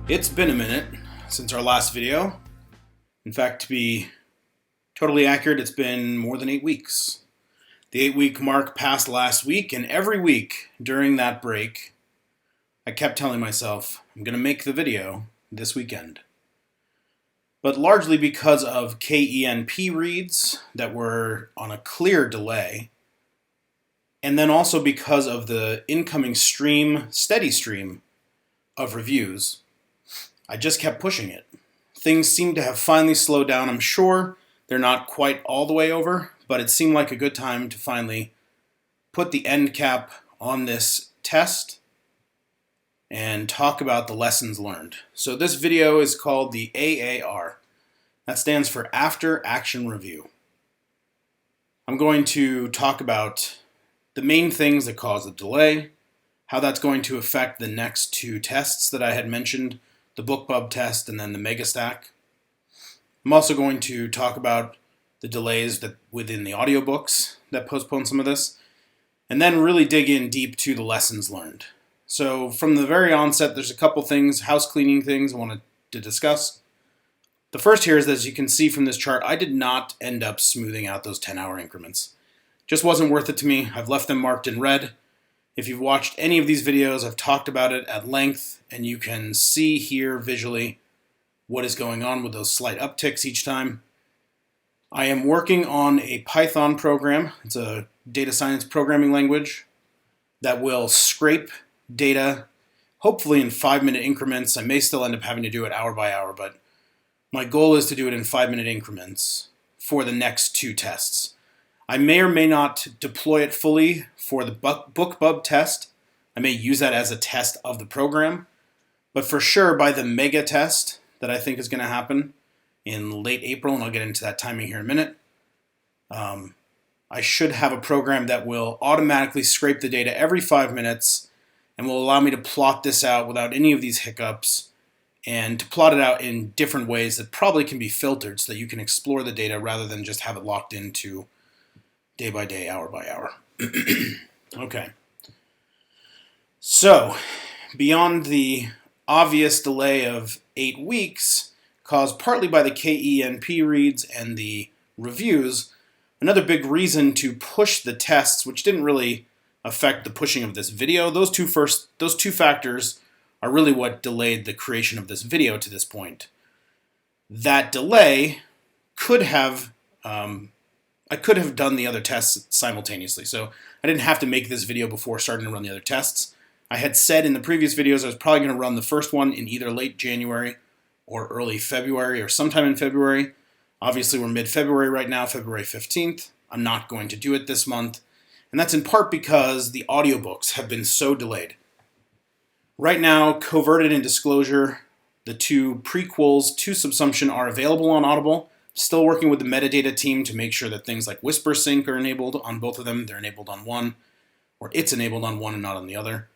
It's been a minute since our last video. In fact, to be totally accurate, it's been more than 8 weeks. The 8-week mark passed last week, and every week during that break, I kept telling myself, I'm going to make the video this weekend. But largely because of KENP reads that were on a clear delay, and then also because of the incoming steady stream of reviews, I just kept pushing it. Things seem to have finally slowed down. I'm sure they're not quite all the way over, but it seemed like a good time to finally put the end cap on this test and talk about the lessons learned. So this video is called the AAR. That stands for After Action Review. I'm going to talk about the main things that cause the delay, how that's going to affect the next two tests that I had mentioned, the BookBub test and then the MegaStack. I'm also going to talk about the delays that within the audiobooks that postpone some of this, and then really dig in deep to the lessons learned. So from the very onset, there's a couple things, house cleaning things I wanted to discuss. The first here is that, as you can see from this chart, I did not end up smoothing out those 10-hour increments. Just wasn't worth it to me. I've left them marked in red. If you've watched any of these videos, I've talked about it at length, and you can see here visually what is going on with those slight upticks each time. I am working on a Python program. It's a data science programming language that will scrape data, hopefully in 5-minute increments. I may still end up having to do it hour by hour, but my goal is to do it in 5-minute increments for the next two tests. I may or may not deploy it fully for the BookBub test. I may use that as a test of the program. But for sure, by the mega test that I think is going to happen in late April, and I'll get into that timing here in a minute, I should have a program that will automatically scrape the data every 5 minutes and will allow me to plot this out without any of these hiccups and to plot it out in different ways that probably can be filtered so that you can explore the data rather than just have it locked into day by day, hour by hour. Okay. So, beyond the obvious delay of 8 weeks, caused partly by the KENP reads and the reviews, another big reason to push the tests, which didn't really affect the pushing of this video, those two factors are really what delayed the creation of this video to this point. That delay could have I could have done the other tests simultaneously, so I didn't have to make this video before starting to run the other tests. I had said in the previous videos I was probably going to run the first one in either late January or early February or sometime in February. Obviously, we're mid-February right now, February 15th. I'm not going to do it this month, and that's in part because the audiobooks have been so delayed. Right now, Coverted and Disclosure, the two prequels to Subsumption, are available on Audible. Still working with the metadata team to make sure that things like WhisperSync are enabled on both of them. They're enabled on one, or it's enabled on one and not on the other.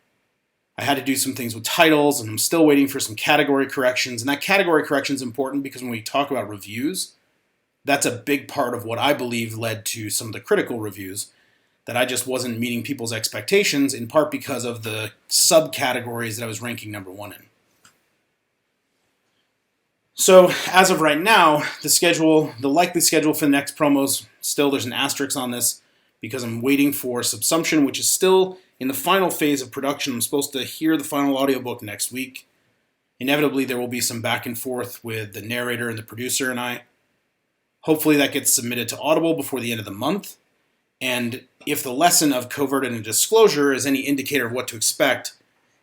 I had to do some things with titles, and I'm still waiting for some category corrections. And that category correction is important because when we talk about reviews, that's a big part of what I believe led to some of the critical reviews, that I just wasn't meeting people's expectations, in part because of the subcategories that I was ranking number one in. So as of right now, the likely schedule for the next promos, still there's an asterisk on this because I'm waiting for Subsumption, which is still in the final phase of production. I'm supposed to hear the final audiobook next week. Inevitably, there will be some back and forth with the narrator and the producer and I. Hopefully that gets submitted to Audible before the end of the month. And if the lesson of Coverted and Disclosure is any indicator of what to expect,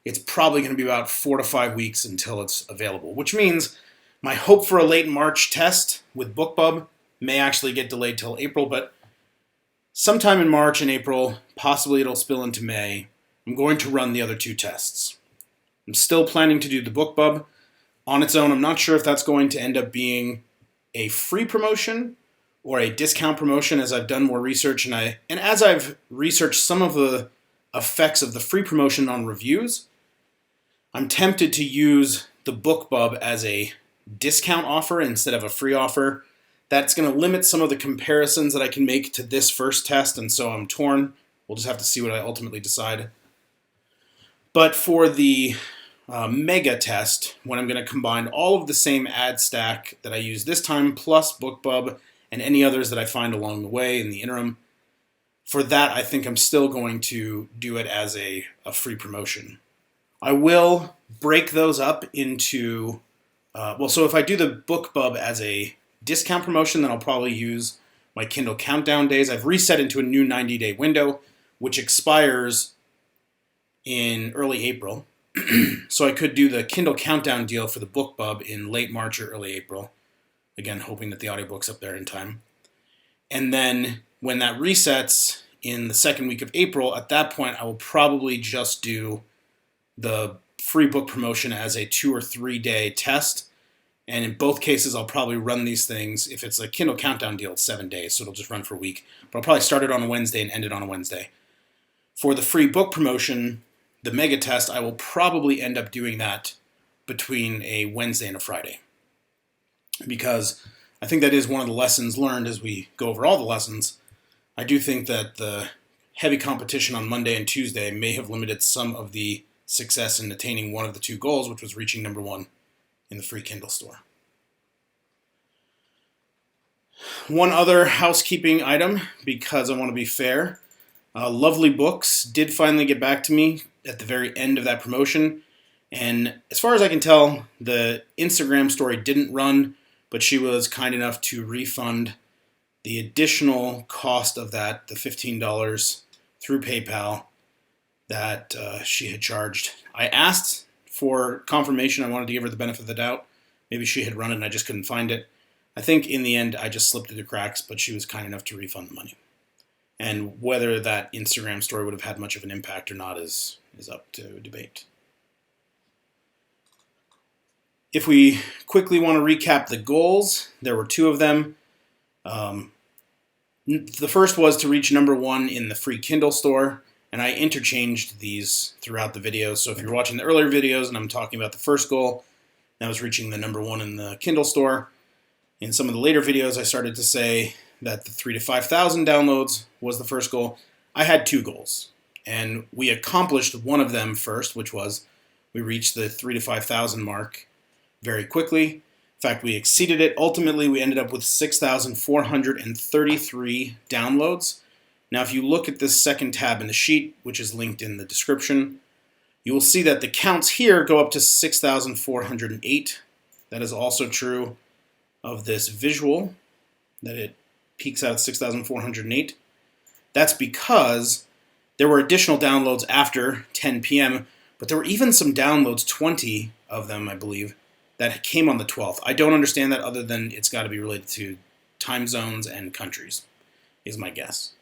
it's probably going to be about 4 to 5 weeks until it's available, which means my hope for a late March test with BookBub may actually get delayed till April, but sometime in March and April, possibly it'll spill into May, I'm going to run the other two tests. I'm still planning to do the BookBub on its own. I'm not sure if that's going to end up being a free promotion or a discount promotion as I've done more research, and as I've researched some of the effects of the free promotion on reviews, I'm tempted to use the BookBub as a discount offer instead of a free offer. That's going to limit some of the comparisons that I can make to this first test, and so I'm torn. We'll just have to see what I ultimately decide. But for the mega test when I'm going to combine all of the same ad stack that I use this time, plus BookBub and any others that I find along the way in the interim. For that, I think I'm still going to do it as a free promotion. I will break those up into, so if I do the BookBub as a discount promotion, then I'll probably use my Kindle Countdown days. I've reset into a new 90-day window, which expires in early April. So I could do the Kindle Countdown deal for the BookBub in late March or early April. Again, hoping that the audiobook's up there in time. And then when that resets in the second week of April, at that point I will probably just do the free book promotion as a 2 or 3 day test. And in both cases, I'll probably run these things. If it's a Kindle Countdown deal, it's 7 days, so it'll just run for a week. But I'll probably start it on a Wednesday and end it on a Wednesday. For the free book promotion, the mega test, I will probably end up doing that between a Wednesday and a Friday. Because I think that is one of the lessons learned as we go over all the lessons. I do think that the heavy competition on Monday and Tuesday may have limited some of the success in attaining one of the two goals, which was reaching number 1 in the free Kindle store. One other housekeeping item, because I want to be fair. Lovely Books did finally get back to me at the very end of that promotion. And as far as I can tell, the Instagram story didn't run, but she was kind enough to refund the additional cost of that, the $15 through PayPal that she had charged. I asked for confirmation. I wanted to give her the benefit of the doubt. Maybe she had run it and I just couldn't find it. I think in the end I just slipped through the cracks, but she was kind enough to refund the money. And whether that Instagram story would have had much of an impact or not is up to debate. If we quickly want to recap the goals, there were 2 of them. The first was to reach number 1 in the free Kindle store, and I interchanged these throughout the video. So if you're watching the earlier videos and I'm talking about the first goal, that was reaching the number 1 in the Kindle store. In some of the later videos, I started to say that the 3,000 to 5,000 downloads was the first goal. I had 2 goals, and we accomplished one of them first, which was we reached the 3,000 to 5,000 mark very quickly. In fact, we exceeded it. Ultimately, we ended up with 6,433 downloads. Now, if you look at this second tab in the sheet, which is linked in the description, you will see that the counts here go up to 6,408. That is also true of this visual, that it peaks out at 6,408. That's because there were additional downloads after 10 p.m., but there were even some downloads, 20 of them, I believe, that came on the 12th. I don't understand that other than it's got to be related to time zones and countries, is my guess.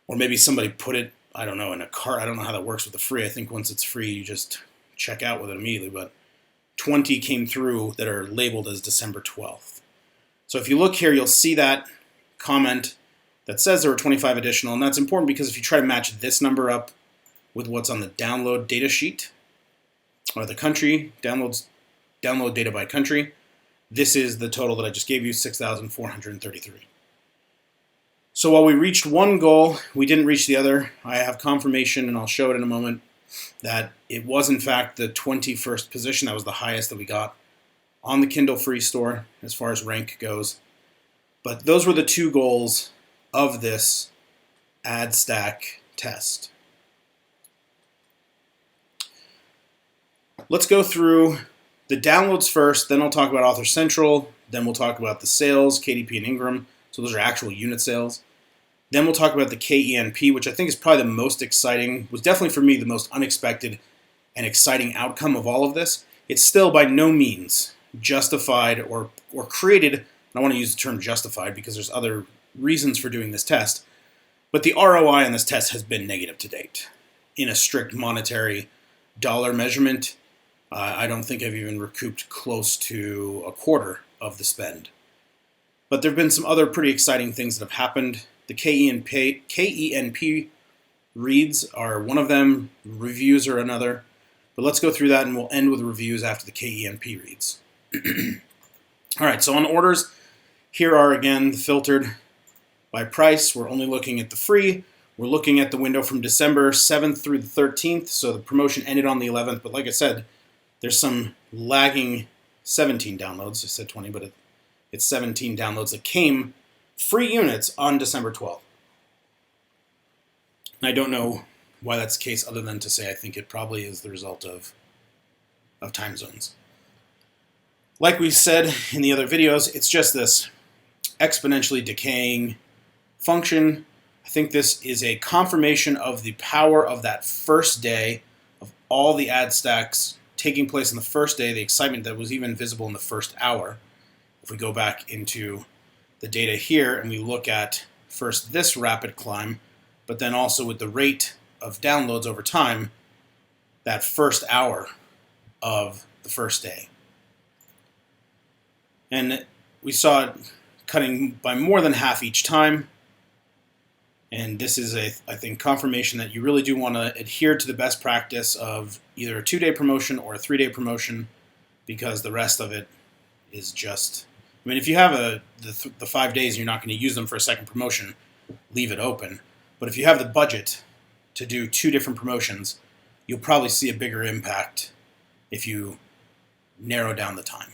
Or maybe somebody put it, I don't know, in a cart. I don't know how that works with the free. I think once it's free, you just check out with it immediately. But 20 came through that are labeled as December 12th. So if you look here, you'll see that comment that says there were 25 additional. And that's important because if you try to match this number up with what's on the download data sheet, or the country, download data by country, this is the total that I just gave you, 6,433. So while we reached one goal, we didn't reach the other. I have confirmation, and I'll show it in a moment, that it was in fact the 21st position. That was the highest that we got on the Kindle Free Store as far as rank goes. But those were the 2 goals of this ad stack test. Let's go through the downloads first, then I'll talk about Author Central, then we'll talk about the sales, KDP and Ingram. So those are actual unit sales. Then we'll talk about the KENP, which I think is probably the most exciting, was definitely for me the most unexpected and exciting outcome of all of this. It's still by no means justified or created, and I want to use the term justified because there's other reasons for doing this test, but the ROI on this test has been negative to date. In a strict monetary dollar measurement, I don't think I've even recouped close to a quarter of the spend. But there have been some other pretty exciting things that have happened. The KENP reads are one of them, reviews are another. But let's go through that and we'll end with reviews after the KENP reads. All right, so on orders, here are again filtered by price. We're only looking at the free. We're looking at the window from December 7th through the 13th. So the promotion ended on the 11th, but like I said, there's some lagging 17 downloads. I said 20, but it's 17 downloads that came free units on December 12th. And I don't know why that's the case, other than to say I think it probably is the result of time zones. Like we said in the other videos, it's just this exponentially decaying function. I think this is a confirmation of the power of that first day, of all the ad stacks taking place on the first day, the excitement that was even visible in the first hour. If we go back into the data here and we look at first this rapid climb, but then also with the rate of downloads over time, that first hour of the first day. And we saw it cutting by more than half each time. And this is I think, confirmation that you really do want to adhere to the best practice of either a 2-day promotion or a 3-day promotion, because the rest of it is just, I mean, if you have the 5 days and you're not going to use them for a second promotion, leave it open. But if you have the budget to do 2 different promotions, you'll probably see a bigger impact if you narrow down the time.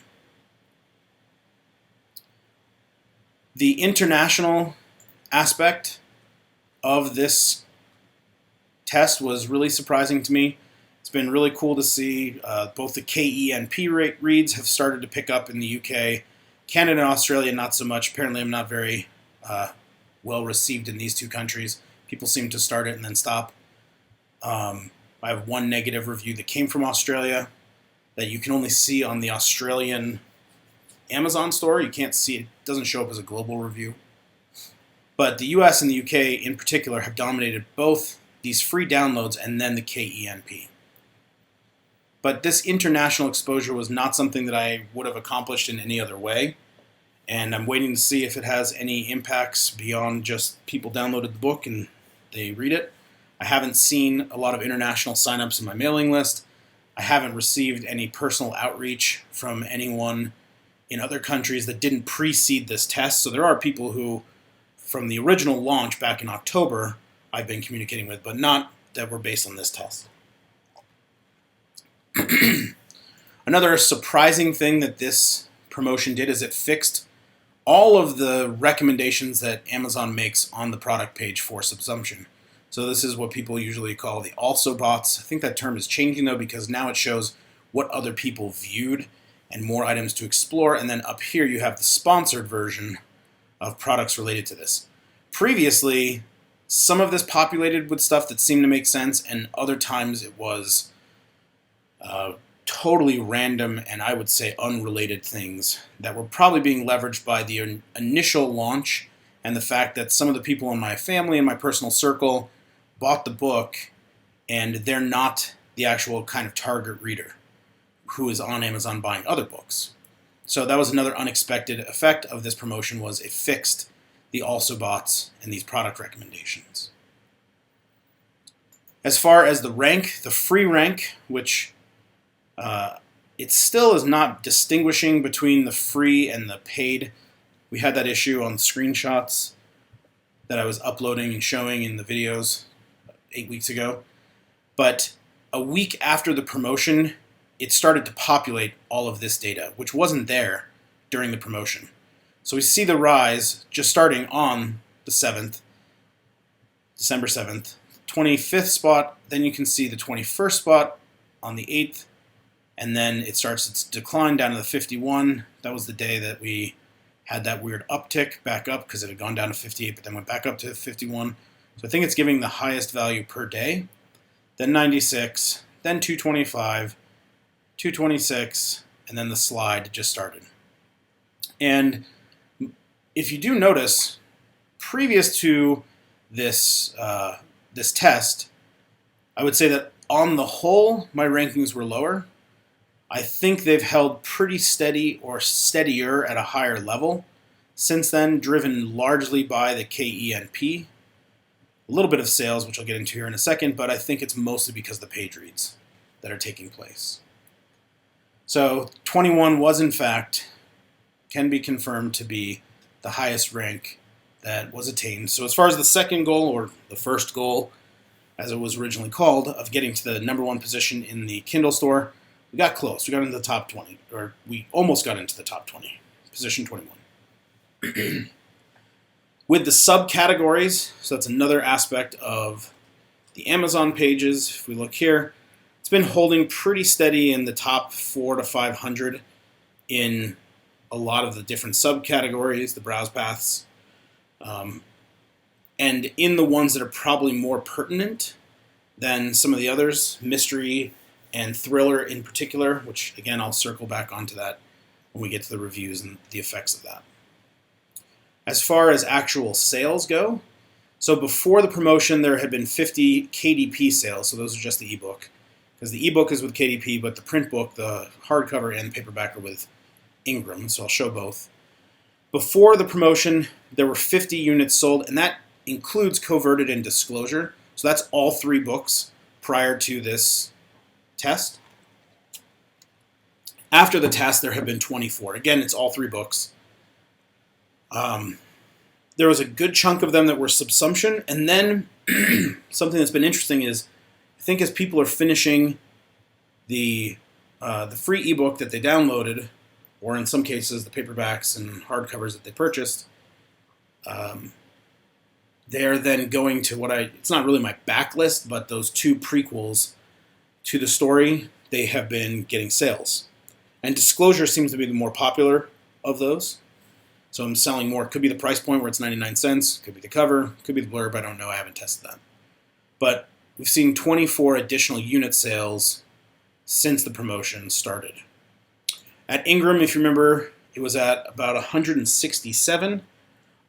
The international aspect of this test was really surprising to me. It's been really cool to see both the KENP reads have started to pick up in the UK. Canada and Australia, not so much. Apparently I'm not very well received in these 2 countries. People seem to start it and then stop. I have one negative review that came from Australia that you can only see on the Australian Amazon store. You can't see it. It doesn't show up as a global review. But the US and the UK in particular have dominated both these free downloads and then the KENP. But this international exposure was not something that I would have accomplished in any other way. And I'm waiting to see if it has any impacts beyond just people downloaded the book and they read it. I haven't seen a lot of international signups in my mailing list. I haven't received any personal outreach from anyone in other countries that didn't precede this test. So there are people who, from the original launch back in October, I've been communicating with, but not that were based on this test. Another surprising thing that this promotion did is it fixed all of the recommendations that Amazon makes on the product page for subsumption. So this is what people usually call the also bots. I think that term is changing though, because now it shows what other people viewed and more items to explore. And then up here you have the sponsored version of products related to this. Previously, some of this populated with stuff that seemed to make sense, and other times it was totally random and I would say unrelated things that were probably being leveraged by the initial launch and the fact that some of the people in my family and my personal circle bought the book and they're not the actual kind of target reader who is on Amazon buying other books. So that was another unexpected effect of this promotion, was it fixed the also bots and these product recommendations. As far as the rank, the free rank, which it still is not distinguishing between the free and the paid. We had that issue on the screenshots that I was uploading and showing in the videos 8 weeks ago. But a week after the promotion, it started to populate all of this data, which wasn't there during the promotion. So we see the rise just starting on the 7th, December 7th, 25th spot, then you can see the 21st spot on the 8th, and then it starts its decline down to the 51. That was the day that we had that weird uptick back up because it had gone down to 58, but then went back up to 51. So I think it's giving the highest value per day. Then 96, then 225, 226, and then the slide just started. And if you do notice, previous to this this test, I would say that on the whole, my rankings were lower. I think they've held pretty steady or steadier at a higher level since then, driven largely by the KENP. A little bit of sales, which I'll get into here in a second, but I think it's mostly because of the page reads that are taking place. So 21 was, in fact, can be confirmed to be the highest rank that was attained. So as far as the second goal, or the first goal, as it was originally called, of getting to the number one position in the Kindle store, We got close. We got into the top 20, or we almost got into the top 20, position 21. With the subcategories, so that's another aspect of the Amazon pages. If we look here, it's been holding pretty steady in the top 4 to 500 in a lot of the different subcategories, the browse paths, and in the ones that are probably more pertinent than some of the others, mystery and thriller in particular, which again I'll circle back onto that when we get to the reviews and the effects of that. As far as actual sales go, so before the promotion there had been 50 KDP sales, so those are just the ebook, because the ebook is with KDP, but the print book, the hardcover and the paperback are with Ingram, so I'll show both. Before the promotion, there were 50 units sold, and that includes Coverted and Disclosure, so that's all 3 books prior to this test. After the test, there have been 24. Again, it's all 3 books. There was a good chunk of them that were subsumption, and then something that's been interesting is, I think as people are finishing the free ebook that they downloaded, or in some cases the paperbacks and hardcovers that they purchased, they're then going to it's not really my backlist, but those 2 prequels to the story, they have been getting sales. And Disclosure seems to be the more popular of those. So I'm selling more. It could be the price point where it's 99 cents. Could be the cover. Could be the blurb. I don't know. I haven't tested that. But we've seen 24 additional unit sales since the promotion started. At Ingram, if you remember, it was at about 167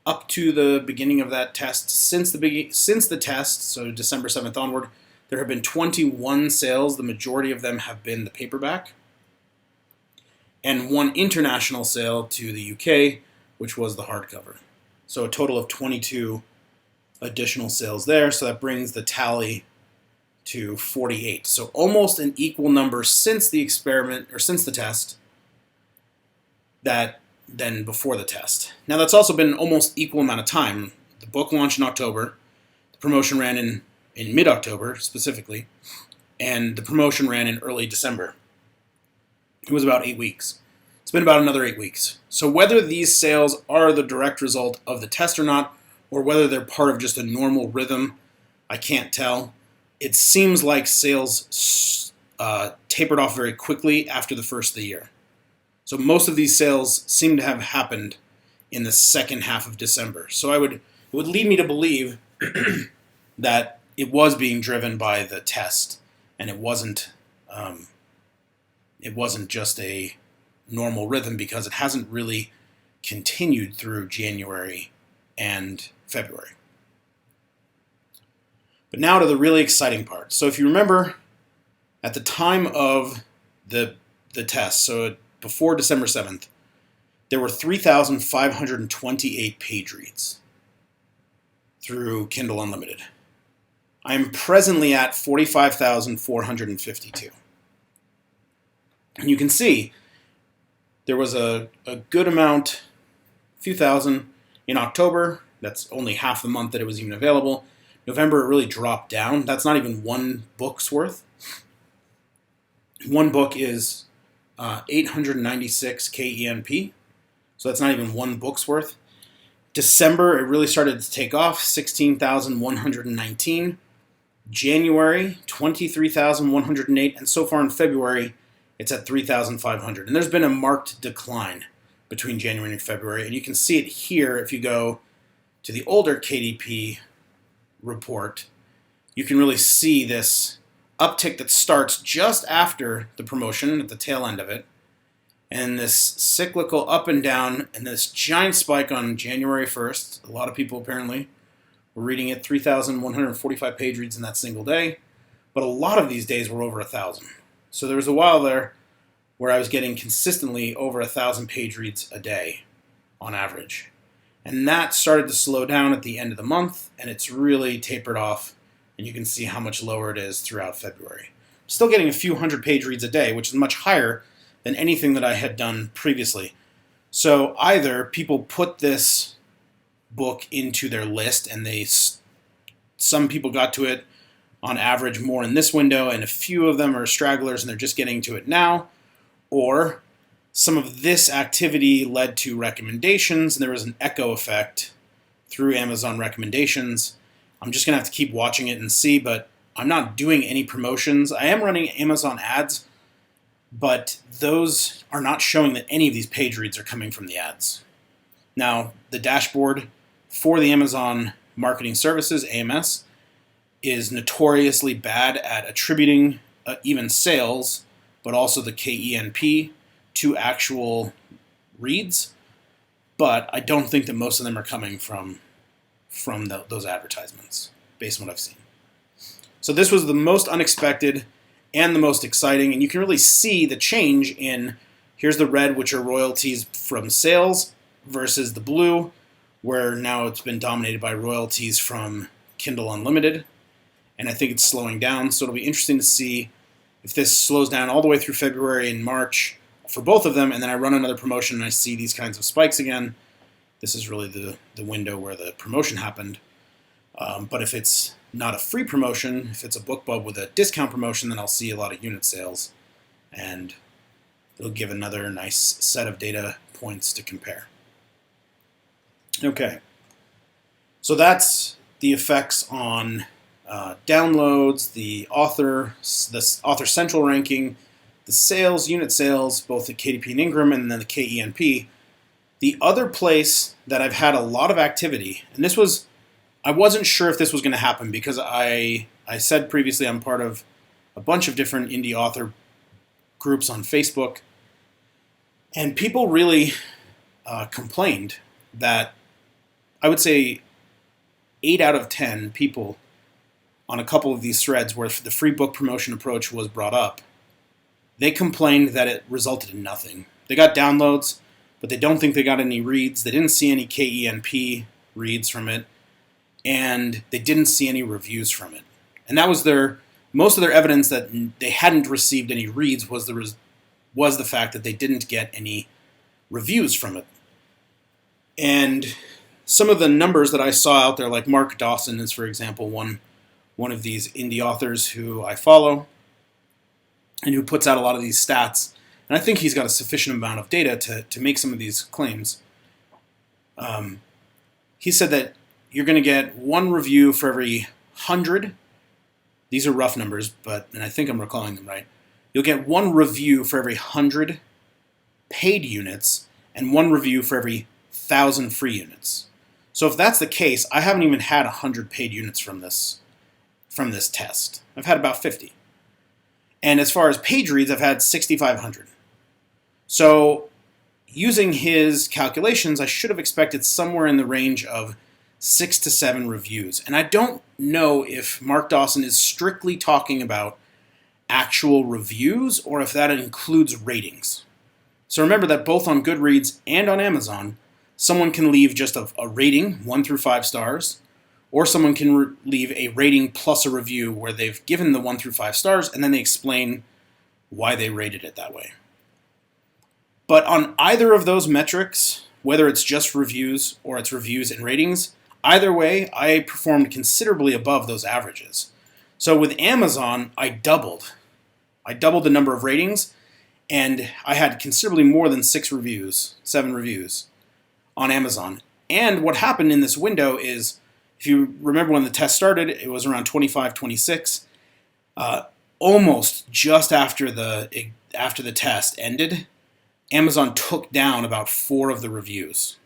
up to the beginning of that test. Since the test, so December 7th onward, there have been 21 sales. The majority of them have been the paperback. And 1 international sale to the UK, which was the hardcover. So a total of 22 additional sales there. So that brings the tally to 48. So almost an equal number since the experiment, or since the test, than before the test. Now that's also been almost equal amount of time. The book launched in October. The promotion ran in mid-October specifically. And the promotion ran in early December. It was about 8 weeks. It's been about another 8 weeks. So whether these sales are the direct result of the test or not, or whether they're part of just a normal rhythm, I can't tell. It seems like sales tapered off very quickly after the first of the year. So most of these sales seem to have happened in the second half of December. So it would lead me to believe that it was being driven by the test, and it wasn't just a normal rhythm, because it hasn't really continued through January and February. But now to the really exciting part. So if you remember, at the time of the test, so before December 7th, there were 3,528 page reads through Kindle Unlimited. I'm presently at 45,452. And you can see there was a good amount, a few thousand in October. That's only half the month that it was even available. November, it really dropped down. That's not even 1 book's worth. 1 book is 896 KENP, so that's not even 1 book's worth. December, it really started to take off, 16,119. January, 23,108, and so far in February, it's at 3,500. And there's been a marked decline between January and February, and you can see it here if you go to the older KDP report. You can really see this uptick that starts just after the promotion at the tail end of it, and this cyclical up and down, and this giant spike on January 1st. A lot of people apparently were reading it, 3,145 page reads in that single day, but a lot of these days were over 1,000. So there was a while there where I was getting consistently over 1,000 page reads a day on average. And that started to slow down at the end of the month, and it's really tapered off, and you can see how much lower it is throughout February. I'm still getting a few hundred page reads a day, which is much higher than anything that I had done previously. So either people put this book into their list, and some people got to it on average more in this window, and a few of them are stragglers and they're just getting to it now, or some of this activity led to recommendations and there was an echo effect through Amazon recommendations. I'm just going to have to keep watching it and see, but I'm not doing any promotions. I am running Amazon ads, but those are not showing that any of these page reads are coming from the ads. Now, the dashboard for the Amazon Marketing Services, AMS, is notoriously bad at attributing even sales, but also the KENP to actual reads. But I don't think that most of them are coming from those advertisements, based on what I've seen. So this was the most unexpected and the most exciting, and you can really see the change in, here's the red, which are royalties from sales, versus the blue, where now it's been dominated by royalties from Kindle Unlimited, and I think it's slowing down, so it'll be interesting to see if this slows down all the way through February and March for both of them, and then I run another promotion and I see these kinds of spikes again. This is really the window where the promotion happened. But if it's not a free promotion, if it's a BookBub with a discount promotion, then I'll see a lot of unit sales, and it'll give another nice set of data points to compare. Okay, so that's the effects on downloads, the author central ranking, the sales, unit sales, both the KDP and Ingram, and then the KENP. The other place that I've had a lot of activity, and this was, I wasn't sure if this was going to happen because I said previously I'm part of a bunch of different indie author groups on Facebook, and people really complained that I would say 8 out of 10 people on a couple of these threads where the free book promotion approach was brought up, they complained that it resulted in nothing. They got downloads, but they don't think they got any reads. They didn't see any KENP reads from it, and they didn't see any reviews from it. And that was most of their evidence that they hadn't received any reads was the fact that they didn't get any reviews from it. And some of the numbers that I saw out there, like Mark Dawson is, for example, one of these indie authors who I follow and who puts out a lot of these stats. And I think he's got a sufficient amount of data to make some of these claims. He said that you're going to get 1 review for every 100. These are rough numbers, and I think I'm recalling them right. You'll get 1 review for every 100 paid units and 1 review for every 1,000 free units. So if that's the case, I haven't even had 100 paid units from this test. I've had about 50. And as far as page reads, I've had 6,500. So using his calculations, I should have expected somewhere in the range of 6 to 7 reviews. And I don't know if Mark Dawson is strictly talking about actual reviews or if that includes ratings. So remember that both on Goodreads and on Amazon, someone can leave just a rating, 1 through 5 stars, or someone can leave a rating plus a review where they've given the 1 through 5 stars and then they explain why they rated it that way. But on either of those metrics, whether it's just reviews or it's reviews and ratings, either way, I performed considerably above those averages. So with Amazon, I doubled the number of ratings, and I had considerably more than 7 reviews on Amazon. And what happened in this window is, if you remember when the test started, it was around 25, 26. Almost just after the test ended, Amazon took down about 4 of the reviews.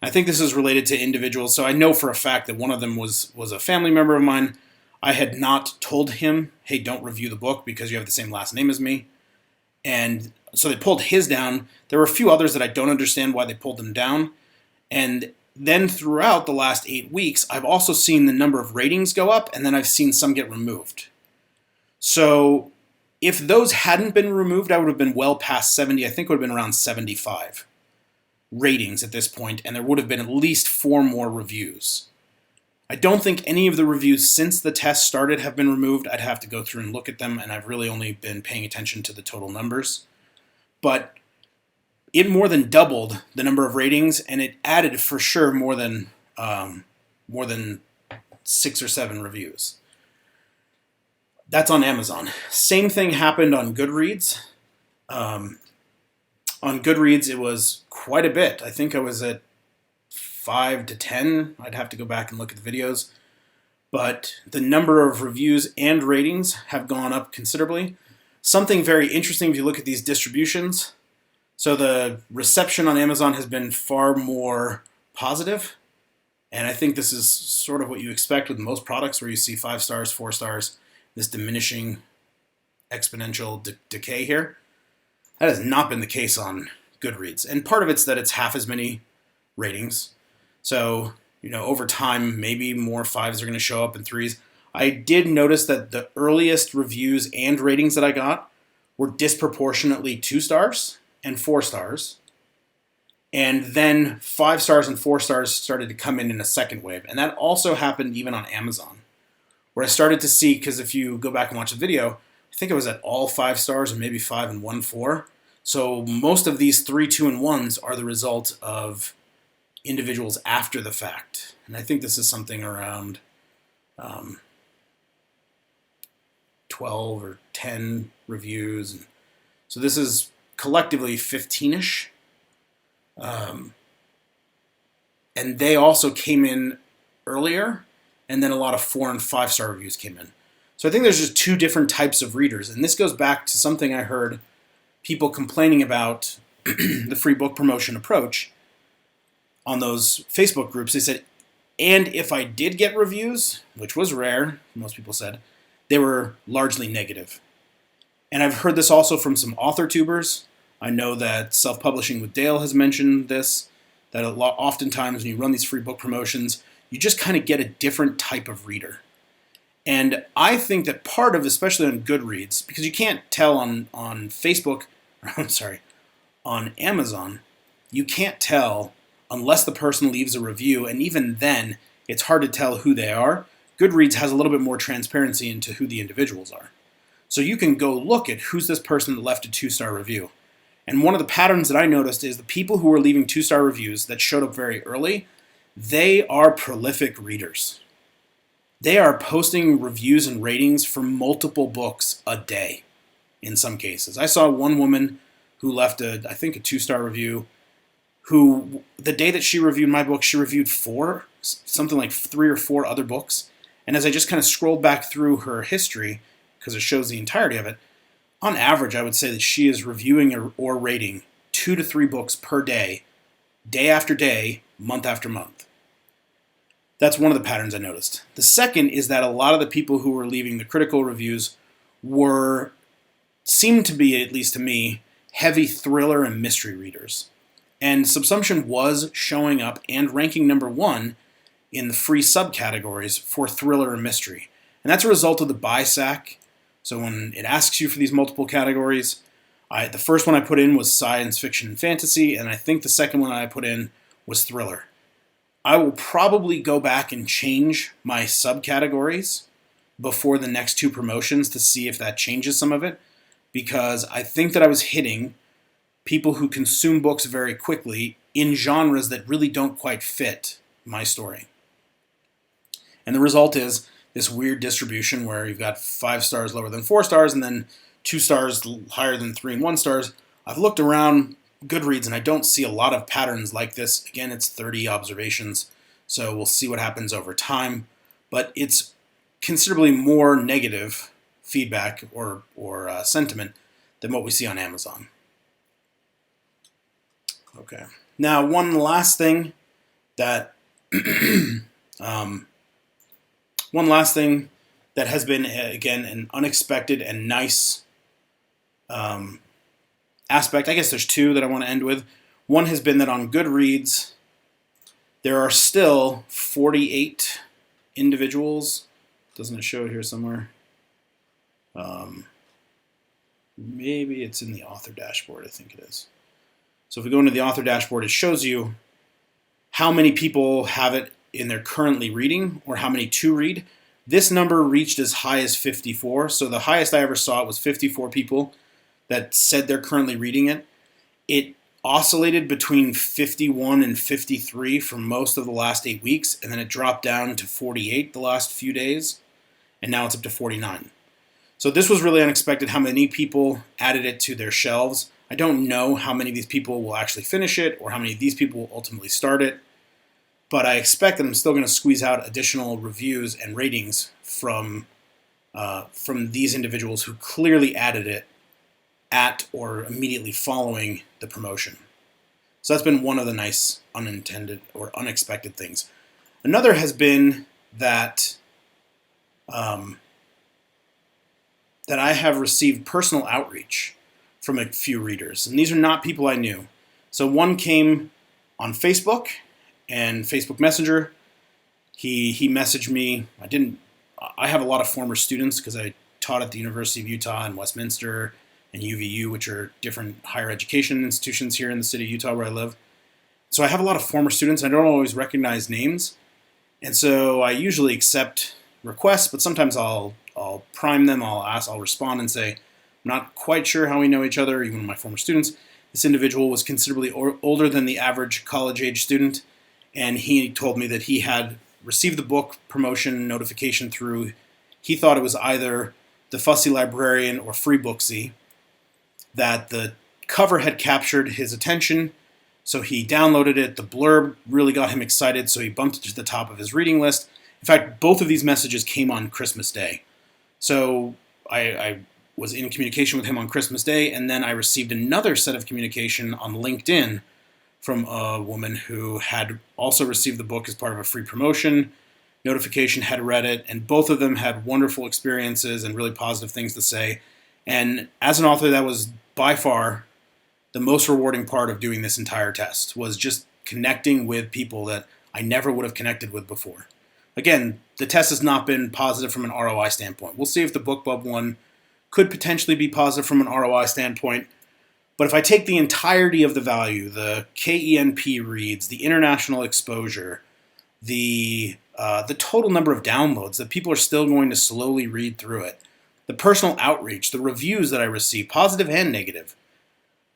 I think this is related to individuals, so I know for a fact that one of them was a family member of mine. I had not told him, hey, don't review the book because you have the same last name as me. And so they pulled his down. There were a few others that I don't understand why they pulled them down. And then throughout the last 8 weeks, I've also seen the number of ratings go up, and then I've seen some get removed. So if those hadn't been removed, I would have been well past 70. I think it would have been around 75 ratings at this point, and there would have been at least 4 more reviews. I don't think any of the reviews since the test started have been removed. I'd have to go through and look at them, and I've really only been paying attention to the total numbers. But it more than doubled the number of ratings, and it added for sure more than 6 or 7 reviews. That's on Amazon. Same thing happened on Goodreads. Um, on Goodreads, it was quite a bit. I think I was at 5 to 10. I'd have to go back and look at the videos. But the number of reviews and ratings have gone up considerably. Something very interesting if you look at these distributions. So the reception on Amazon has been far more positive. And I think this is sort of what you expect with most products where you see 5 stars, 4 stars, this diminishing exponential decay here. That has not been the case on Goodreads. And part of it's that it's half as many ratings. So, over time, maybe more 5s are going to show up and 3s. I did notice that the earliest reviews and ratings that I got were disproportionately 2 stars and 4 stars. And then 5 stars and 4 stars started to come in a second wave. And that also happened even on Amazon, where I started to see, because if you go back and watch the video, I think it was at all 5 stars or maybe 5 and 1 4. So most of these 3, 2, and 1s are the result of individuals after the fact. And I think this is something around 12 or 10 reviews. And so this is collectively 15-ish. And they also came in earlier, and then a lot of 4 and 5 star reviews came in. So I think there's just 2 different types of readers. And this goes back to something I heard people complaining about the free book promotion approach on those Facebook groups. They said, and if I did get reviews, which was rare, most people said, they were largely negative. And I've heard this also from some author tubers. I know that Self-Publishing with Dale has mentioned this, that oftentimes when you run these free book promotions, you just kind of get a different type of reader. And I think that part of, especially on Goodreads, because you can't tell on Facebook, on Amazon, you can't tell unless the person leaves a review, and even then, it's hard to tell who they are. Goodreads has a little bit more transparency into who the individuals are. So you can go look at who's this person that left a 2-star review. And one of the patterns that I noticed is the people who were leaving 2-star reviews that showed up very early, they are prolific readers. They are posting reviews and ratings for multiple books a day in some cases. I saw one woman who left I think a 2-star review, who the day that she reviewed my book, she reviewed something like 3 or 4 other books. And as I just kind of scrolled back through her history, because it shows the entirety of it, on average, I would say that she is reviewing or rating 2 to 3 books per day, day after day, month after month. That's one of the patterns I noticed. The second is that a lot of the people who were leaving the critical reviews seemed to be, at least to me, heavy thriller and mystery readers. And Subsumption was showing up and ranking number 1 in the free subcategories for thriller and mystery. And that's a result of the BISAC. So when it asks you for these multiple categories, the first one I put in was science fiction and fantasy, and I think the second one I put in was thriller. I will probably go back and change my subcategories before the next 2 promotions to see if that changes some of it, because I think that I was hitting people who consume books very quickly in genres that really don't quite fit my story. And the result is this weird distribution where you've got 5 stars lower than 4 stars and then 2 stars higher than 3 and 1 stars. I've looked around Goodreads and I don't see a lot of patterns like this. Again, it's 30 observations, so we'll see what happens over time. But it's considerably more negative feedback or sentiment than what we see on Amazon. Okay. Now, one last thing that has been, again, an unexpected and nice aspect. I guess there's 2 that I want to end with. One has been that on Goodreads, there are still 48 individuals. Doesn't it show it here somewhere? Maybe it's in the author dashboard, I think it is. So if we go into the author dashboard, it shows you how many people have it in their currently reading or how many to read. This number reached as high as 54. So the highest I ever saw was 54 people that said they're currently reading it. It oscillated between 51 and 53 for most of the last 8 weeks, and then it dropped down to 48 the last few days, and now it's up to 49. So this was really unexpected how many people added it to their shelves. I don't know how many of these people will actually finish it or how many of these people will ultimately start it, but I expect that I'm still going to squeeze out additional reviews and ratings from these individuals who clearly added it at or immediately following the promotion. So that's been one of the nice unintended or unexpected things. Another has been that that I have received personal outreach from a few readers, and these are not people I knew. So one came on Facebook and Facebook Messenger. He messaged me. I have a lot of former students because I taught at the University of Utah and Westminster and UVU, which are different higher education institutions here in the city of Utah where I live. So I have a lot of former students. I don't always recognize names, and so I usually accept requests, but sometimes I'll prime them. I'll respond and say, I'm not quite sure how we know each other, even my former students. This individual was considerably older than the average college-age student, and he told me that he had received the book promotion notification through, he thought it was either the Fussy Librarian or Free Booksy, that the cover had captured his attention, so he downloaded it. The blurb really got him excited, so he bumped it to the top of his reading list. In fact, both of these messages came on Christmas Day. So I was in communication with him on Christmas Day, and then I received another set of communication on LinkedIn from a woman who had also received the book as part of a free promotion notification, had read it, and both of them had wonderful experiences and really positive things to say. And as an author, that was by far the most rewarding part of doing this entire test, was just connecting with people that I never would have connected with before. Again, the test has not been positive from an ROI standpoint. We'll see if the BookBub one could potentially be positive from an ROI standpoint. But if I take the entirety of the value, the KENP reads, the international exposure, the total number of downloads, that people are still going to slowly read through it, the personal outreach, the reviews that I receive, positive and negative,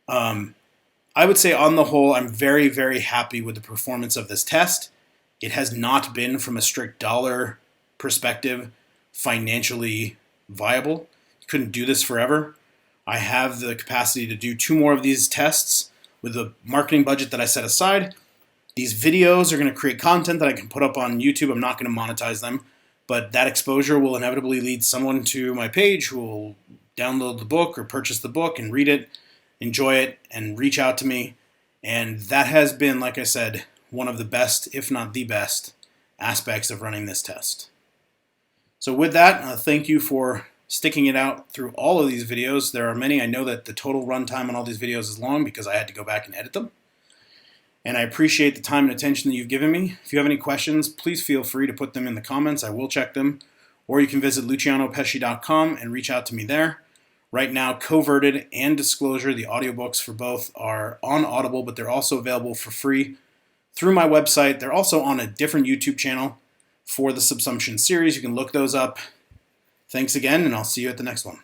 I would say on the whole, I'm very, very happy with the performance of this test. It has not been, from a strict dollar perspective, financially viable. You couldn't do this forever. I have the capacity to do 2 more of these tests with the marketing budget that I set aside. These videos are going to create content that I can put up on YouTube. I'm not going to monetize them, but that exposure will inevitably lead someone to my page who will download the book or purchase the book and read it, enjoy it, and reach out to me. And that has been, like I said, one of the best, if not the best, aspects of running this test. So with that, thank you for sticking it out through all of these videos. There are many. I know that the total runtime on all these videos is long because I had to go back and edit them. And I appreciate the time and attention that you've given me. If you have any questions, please feel free to put them in the comments. I will check them. Or you can visit lucianopesci.com and reach out to me there. Right now, Coverted and Disclosure, the audiobooks for both, are on Audible, but they're also available for free through my website. They're also on a different YouTube channel for the Subsumption series. You can look those up. Thanks again, and I'll see you at the next one.